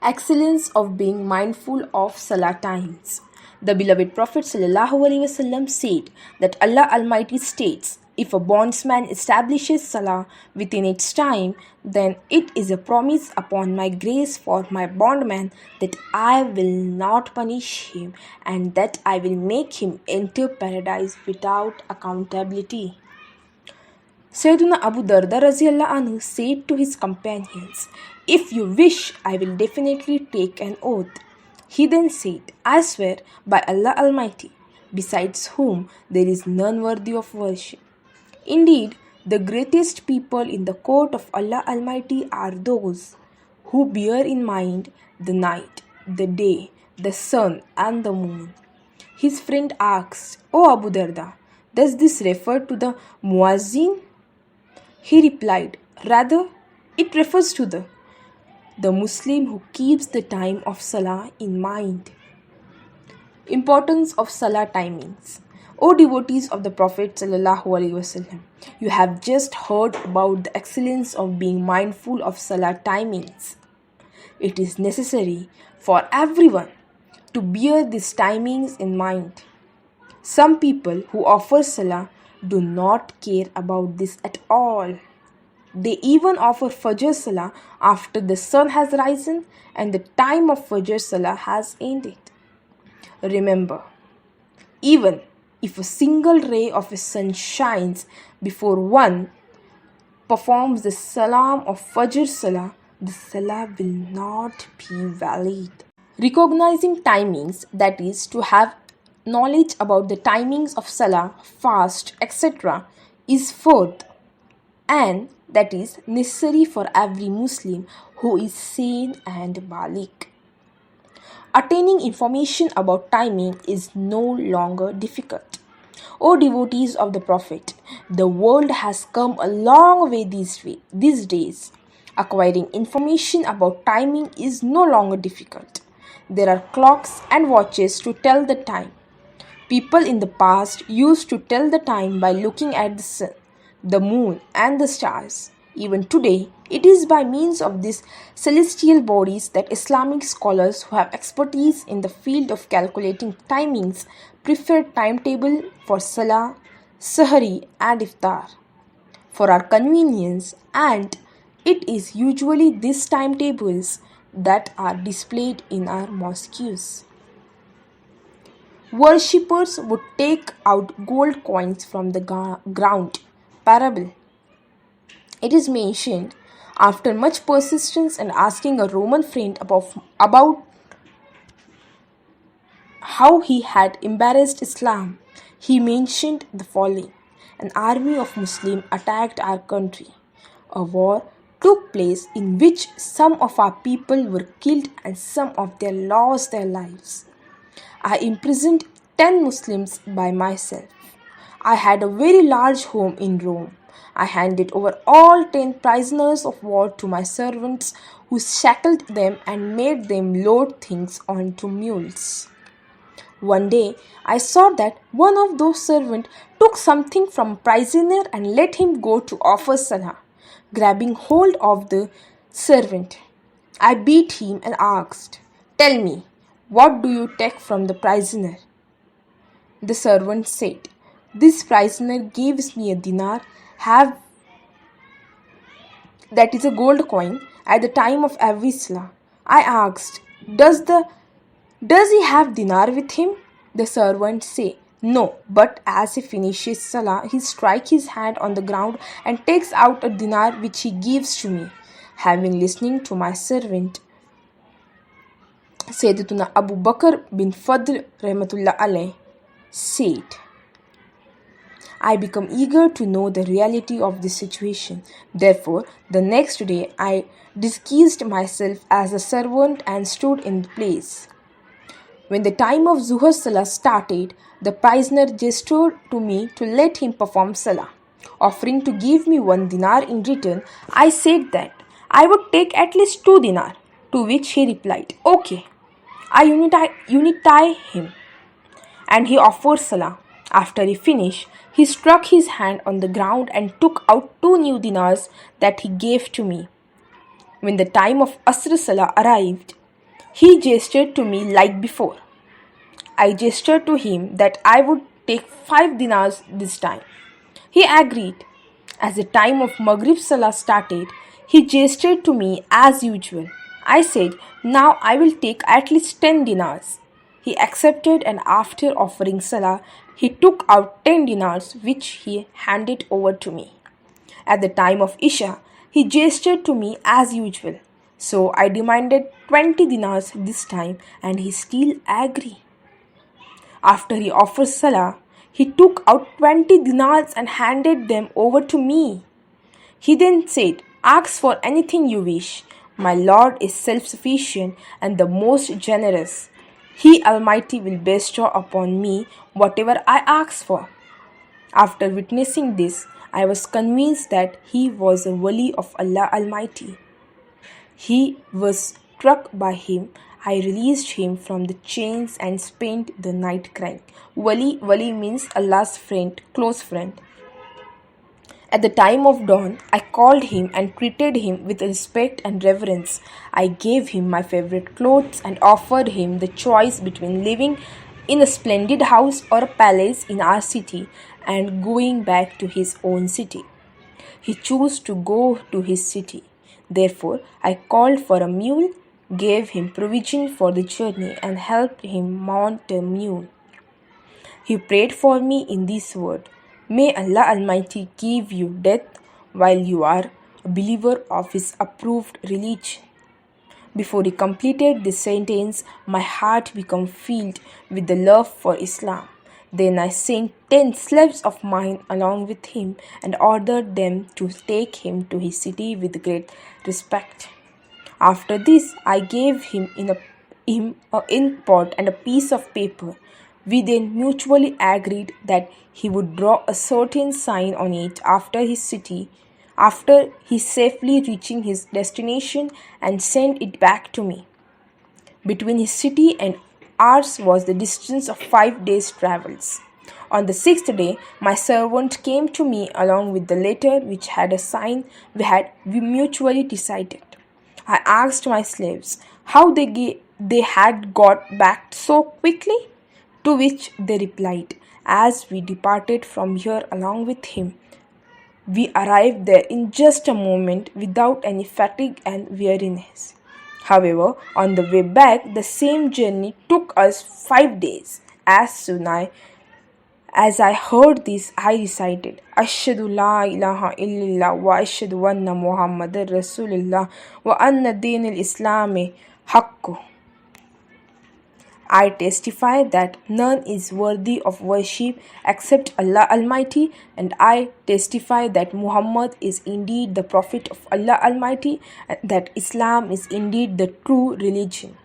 Excellence of being mindful of salah times. The beloved Prophet ﷺ said that Allah Almighty states, if a bondsman establishes salah within its time, then it is a promise upon my grace for my bondman that I will not punish him and that I will make him enter paradise without accountability. Sayyidina Abu Darda Raziyallahu Anhu said to his companions, if you wish, I will definitely take an oath. He then said, I swear by Allah Almighty, besides whom there is none worthy of worship. Indeed, the greatest people in the court of Allah Almighty are those who bear in mind the night, the day, the sun and the moon. His friend asked, O Abu Darda, does this refer to the muazzin? He replied, rather, it refers to the Muslim who keeps the time of Salah in mind. Importance of Salah timings. O devotees of the Prophet ﷺ, you have just heard about the excellence of being mindful of Salah timings. It is necessary for everyone to bear these timings in mind. Some people who offer Salah do not care about this at all. They even offer Fajr Salah after the sun has risen and the time of Fajr Salah has ended. Remember, even if a single ray of the sun shines before one performs the salam of Fajr Salah, the Salah will not be valid. Recognizing timings, that is, to have knowledge about the timings of Salah, fast, etc., is fourth, and that is necessary for every Muslim who is sane and baligh. Attaining information about timing is no longer difficult. O devotees of the Prophet, the world has come a long way these days. Acquiring information about timing is no longer difficult. There are clocks and watches to tell the time. People in the past used to tell the time by looking at the sun, the moon and the stars. Even today, it is by means of these celestial bodies that Islamic scholars who have expertise in the field of calculating timings prefer timetable for Salah, Sahari and Iftar for our convenience, and it is usually these timetables that are displayed in our mosques. Worshippers would take out gold coins from the ground. Parable. It is mentioned, after much persistence and asking a Roman friend about how he had embarrassed Islam, he mentioned the following. An army of Muslims attacked our country. A war took place in which some of our people were killed and some of them lost their lives. I imprisoned 10 Muslims by myself. I had a very large home in Rome. I handed over all 10 prisoners of war to my servants, who shackled them and made them load things onto mules. One day, I saw that one of those servants took something from a prisoner and let him go to offer Salah. Grabbing hold of the servant, I beat him and asked, "Tell me, what do you take from the prisoner?" The servant said, "This prisoner gives me a dinar, that is a gold coin, at the time of every Salah." I asked, Does he have dinar with him?" The servant said, "No, but as he finishes Salah, he strikes his hand on the ground and takes out a dinar which he gives to me." Having listened to my servant, Sayyidina Abu Bakr bin Fadl Rahmatullah alayh said, I become eager to know the reality of this situation. Therefore, the next day I disguised myself as a servant and stood in the place. When the time of Zuhr Salah started, the prisoner gestured to me to let him perform Salah. Offering to give me 1 dinar in return, I said that I would take at least 2 dinar, to which he replied, "Okay." I unitied him, and he offered Salah. After he finished, he struck his hand on the ground and took out 2 new dinars that he gave to me. When the time of Asr Salah arrived, He gestured to me like before. I gestured to him that I would take 5 dinars this time. He agreed. As the time of Maghrib Salah started, he gestured to me as usual. I said, now I will take at least 10 dinars. He accepted, and after offering Salah, he took out 10 dinars which he handed over to me. At the time of Isha, he gestured to me as usual. So I demanded 20 dinars this time, and he still agreed. After he offered Salah, he took out 20 dinars and handed them over to me. He then said, ask for anything you wish. My Lord is self-sufficient and the most generous. He Almighty will bestow upon me whatever I ask for. After witnessing this, I was convinced that he was a wali of Allah Almighty. He was struck by him. I released him from the chains and spent the night crying. Wali means Allah's friend, close friend. At the time of dawn, I called him and treated him with respect and reverence. I gave him my favorite clothes and offered him the choice between living in a splendid house or a palace in our city and going back to his own city. He chose to go to his city. Therefore, I called for a mule, gave him provision for the journey, and helped him mount a mule. He prayed for me in this word, may Allah Almighty give you death while you are a believer of His approved religion. Before he completed this sentence, my heart became filled with the love for Islam. Then I sent 10 slaves of mine along with him and ordered them to take him to his city with great respect. After this, I gave him an ink pot and a piece of paper. We then mutually agreed that he would draw a certain sign on it after he safely reaching his destination and send it back to me. Between his city and ours was the distance of 5 days' travels. On the 6th day, my servant came to me along with the letter which had a sign we mutually decided. I asked my slaves how they had got back so quickly, to which they replied, as we departed from here along with him, we arrived there in just a moment without any fatigue and weariness. However, on the way back, the same journey took us 5 days. As soon as I heard this, I recited, Ashhadu la ilaha illallah wa ashhadu anna Muhammadar Rasulullah wa anna din al-Islami haqqu. I testify that none is worthy of worship except Allah Almighty, and I testify that Muhammad is indeed the Prophet of Allah Almighty, and that Islam is indeed the true religion.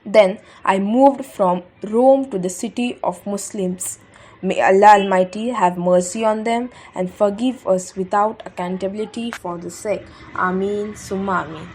Then I moved from Rome to the city of Muslims. May Allah Almighty have mercy on them and forgive us without accountability for the sake. Ameen Summa Ameen.